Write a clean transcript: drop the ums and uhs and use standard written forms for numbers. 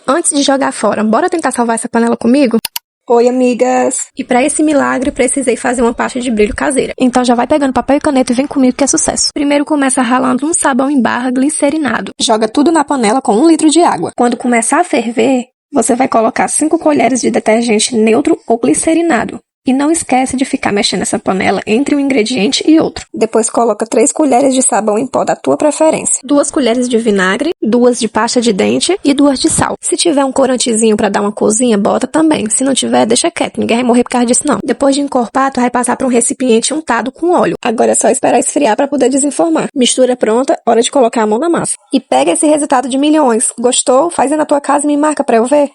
Antes de jogar fora, bora tentar salvar essa panela comigo? Oi, amigas! E pra esse milagre, precisei fazer uma pasta de brilho caseira. Então já vai pegando papel e caneta e vem comigo que é sucesso. Primeiro começa ralando um sabão em barra glicerinado. Joga tudo na panela com 1 litro de água. Quando começar a ferver, você vai colocar 5 colheres de detergente neutro ou glicerinado. E não esquece de ficar mexendo essa panela entre um ingrediente e outro. Depois coloca 3 colheres de sabão em pó da tua preferência. 2 colheres de vinagre, 2 de pasta de dente e 2 de sal. Se tiver um corantezinho pra dar uma corzinha, bota também. Se não tiver, deixa quieto. Ninguém vai morrer por causa disso, não. Depois de encorpar, tu vai passar pra um recipiente untado com óleo. Agora é só esperar esfriar pra poder desenformar. Mistura pronta, hora de colocar a mão na massa. E pega esse resultado de milhões. Gostou? Faz aí na tua casa e me marca pra eu ver.